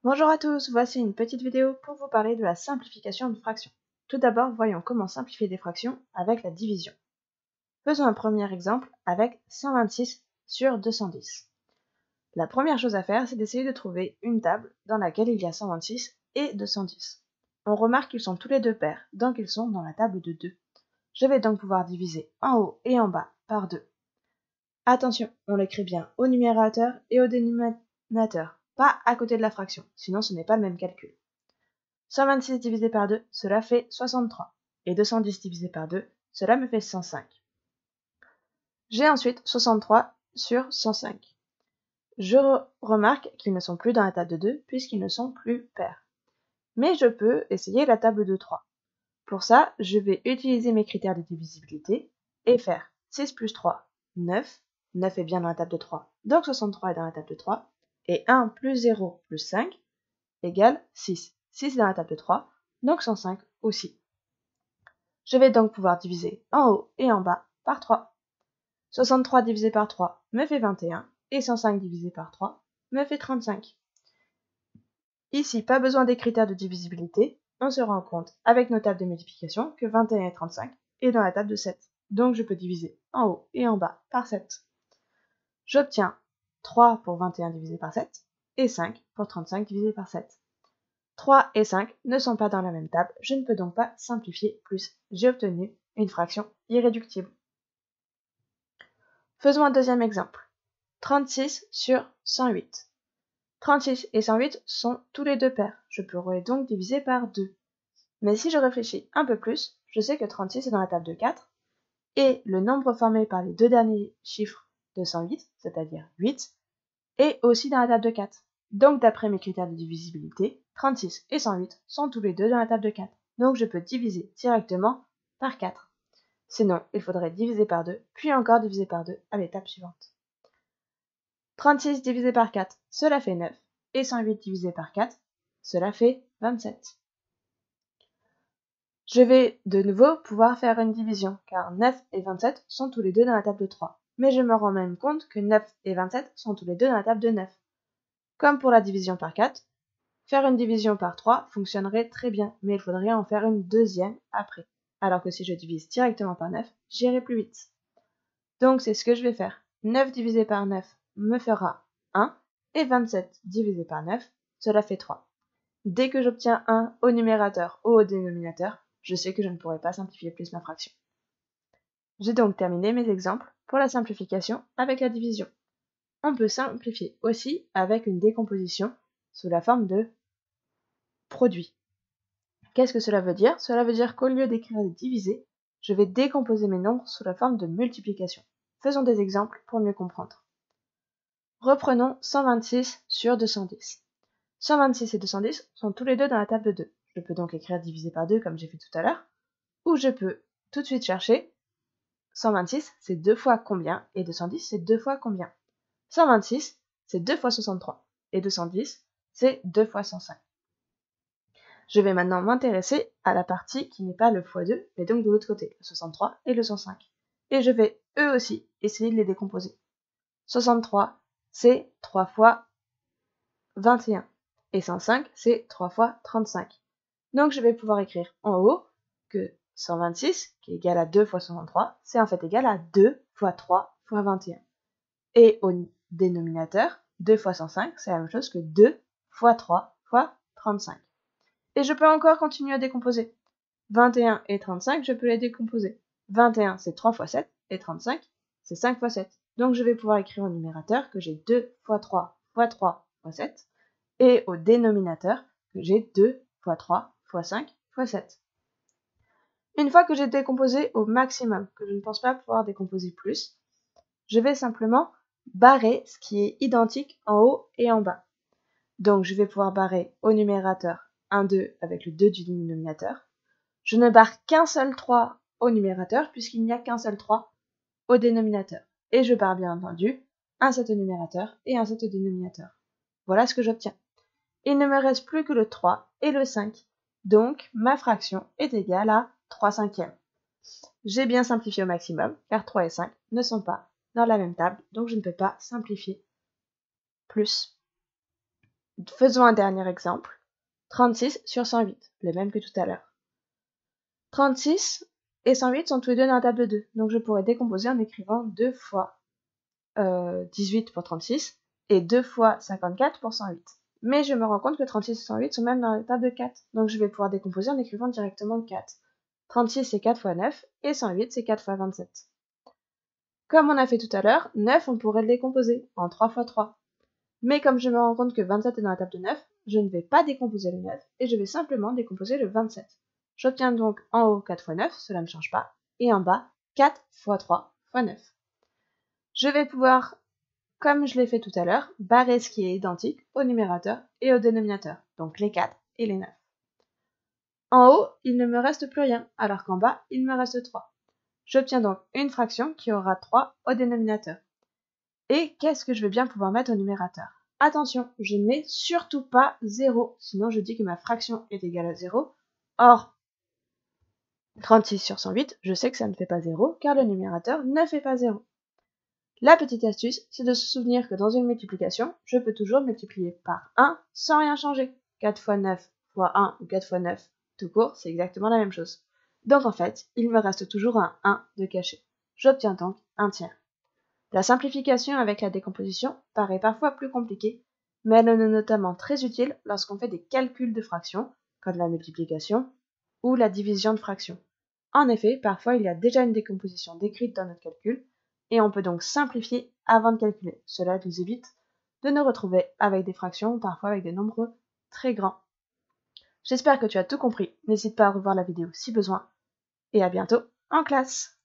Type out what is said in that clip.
Bonjour à tous, voici une petite vidéo pour vous parler de la simplification de fractions. Tout d'abord, voyons comment simplifier des fractions avec la division. Faisons un premier exemple avec 126 sur 210. La première chose à faire, c'est d'essayer de trouver une table dans laquelle il y a 126 et 210. On remarque qu'ils sont tous les deux pairs, donc ils sont dans la table de 2. Je vais donc pouvoir diviser en haut et en bas par 2. Attention, on l'écrit bien au numérateur et au dénominateur, pas à côté de la fraction, sinon ce n'est pas le même calcul. 126 divisé par 2, cela fait 63. Et 210 divisé par 2, cela me fait 105. J'ai ensuite 63 sur 105. Je remarque qu'ils ne sont plus dans la table de 2 puisqu'ils ne sont plus pairs. Mais je peux essayer la table de 3. Pour ça, je vais utiliser mes critères de divisibilité et faire 6 plus 3, 9. 9 est bien dans la table de 3, donc 63 est dans la table de 3. Et 1 plus 0 plus 5 égale 6. 6 est dans la table de 3, donc 105 aussi. Je vais donc pouvoir diviser en haut et en bas par 3. 63 divisé par 3 me fait 21 et 105 divisé par 3 me fait 35. Ici, pas besoin des critères de divisibilité, on se rend compte avec nos tables de multiplication que 21 et 35 est dans la table de 7. Donc je peux diviser en haut et en bas par 7. J'obtiens 3 pour 21 divisé par 7 et 5 pour 35 divisé par 7. 3 et 5 ne sont pas dans la même table, je ne peux donc pas simplifier plus. J'ai obtenu une fraction irréductible. Faisons un deuxième exemple. 36 sur 108. 36 et 108 sont tous les deux pairs. Je pourrais donc diviser par 2. Mais si je réfléchis un peu plus, je sais que 36 est dans la table de 4 et le nombre formé par les deux derniers chiffres de 108, c'est-à-dire 8, est aussi dans la table de 4. Donc d'après mes critères de divisibilité, 36 et 108 sont tous les deux dans la table de 4. Donc je peux diviser directement par 4. Sinon, il faudrait diviser par 2, puis encore diviser par 2 à l'étape suivante. 36 divisé par 4, cela fait 9, et 108 divisé par 4, cela fait 27. Je vais de nouveau pouvoir faire une division, car 9 et 27 sont tous les deux dans la table de 3. Mais je me rends même compte que 9 et 27 sont tous les deux dans la table de 9. Comme pour la division par 4, faire une division par 3 fonctionnerait très bien, mais il faudrait en faire une deuxième après. Alors que si je divise directement par 9, j'irai plus vite. Donc c'est ce que je vais faire. 9 divisé par 9 me fera 1, et 27 divisé par 9, cela fait 3. Dès que j'obtiens 1 au numérateur ou au dénominateur, je sais que je ne pourrai pas simplifier plus ma fraction. J'ai donc terminé mes exemples pour la simplification avec la division. On peut simplifier aussi avec une décomposition sous la forme de produit. Qu'est-ce que cela veut dire? Cela veut dire qu'au lieu d'écrire et de diviser, je vais décomposer mes nombres sous la forme de multiplication. Faisons des exemples pour mieux comprendre. Reprenons 126 sur 210. 126 et 210 sont tous les deux dans la table de 2. Je peux donc écrire divisé par 2 comme j'ai fait tout à l'heure, ou je peux tout de suite chercher 126 c'est 2 fois combien et 210 c'est 2 fois combien. 126 c'est 2 fois 63 et 210 c'est 2 fois 105. Je vais maintenant m'intéresser à la partie qui n'est pas le x2, mais donc de l'autre côté, le 63 et le 105. Et je vais eux aussi essayer de les décomposer. 63 c'est 3 fois 21 et 105 c'est 3 fois 35. Donc je vais pouvoir écrire en haut que 126, qui est égal à 2 fois 63, c'est en fait égal à 2 fois 3 fois 21. Et au dénominateur, 2 fois 105, c'est la même chose que 2 fois 3 fois 35. Et je peux encore continuer à décomposer. 21 et 35, je peux les décomposer. 21, c'est 3 fois 7, et 35, c'est 5 fois 7. Donc je vais pouvoir écrire au numérateur que j'ai 2 fois 3 fois 3 fois 7, et au dénominateur que j'ai 2 fois 3 fois 5 fois 7. Une fois que j'ai décomposé au maximum, que je ne pense pas pouvoir décomposer plus, je vais simplement barrer ce qui est identique en haut et en bas. Donc je vais pouvoir barrer au numérateur 1, 2 avec le 2 du dénominateur. Je ne barre qu'un seul 3 au numérateur puisqu'il n'y a qu'un seul 3 au dénominateur. Et je barre bien entendu un 7 au numérateur et un 7 au dénominateur. Voilà ce que j'obtiens. Il ne me reste plus que le 3 et le 5. Donc ma fraction est égale à 3 cinquièmes. J'ai bien simplifié au maximum car 3 et 5 ne sont pas dans la même table, donc je ne peux pas simplifier plus. Faisons un dernier exemple. 36 sur 108, le même que tout à l'heure. 36 et 108 sont tous les deux dans la table de 2, donc je pourrais décomposer en écrivant 2 fois 18 pour 36 et 2 fois 54 pour 108. Mais je me rends compte que 36 et 108 sont même dans la table de 4, donc je vais pouvoir décomposer en écrivant directement 4. 36 c'est 4 fois 9 et 108 c'est 4 fois 27. Comme on a fait tout à l'heure, 9 on pourrait le décomposer en 3 fois 3. Mais comme je me rends compte que 27 est dans la table de 9, je ne vais pas décomposer le 9 et je vais simplement décomposer le 27. J'obtiens donc en haut 4 fois 9, cela ne change pas, et en bas 4 fois 3 fois 9. Je vais pouvoir, comme je l'ai fait tout à l'heure, barrer ce qui est identique au numérateur et au dénominateur, donc les 4 et les 9. En haut, il ne me reste plus rien, alors qu'en bas, il me reste 3. J'obtiens donc une fraction qui aura 3 au dénominateur. Et qu'est-ce que je vais bien pouvoir mettre au numérateur? Attention, je ne mets surtout pas 0, sinon je dis que ma fraction est égale à 0. Or, 36 sur 108, je sais que ça ne fait pas 0, car le numérateur ne fait pas 0. La petite astuce, c'est de se souvenir que dans une multiplication, je peux toujours multiplier par 1 sans rien changer. 4 fois 9 fois 1 ou 4 fois 9 tout court, c'est exactement la même chose. Donc en fait, il me reste toujours un 1 de caché. J'obtiens donc un tiers. La simplification avec la décomposition paraît parfois plus compliquée, mais elle est notamment très utile lorsqu'on fait des calculs de fractions, comme la multiplication ou la division de fractions. En effet, parfois il y a déjà une décomposition décrite dans notre calcul, et on peut donc simplifier avant de calculer. Cela nous évite de nous retrouver avec des fractions, parfois avec des nombres très grands. J'espère que tu as tout compris, n'hésite pas à revoir la vidéo si besoin, et à bientôt en classe!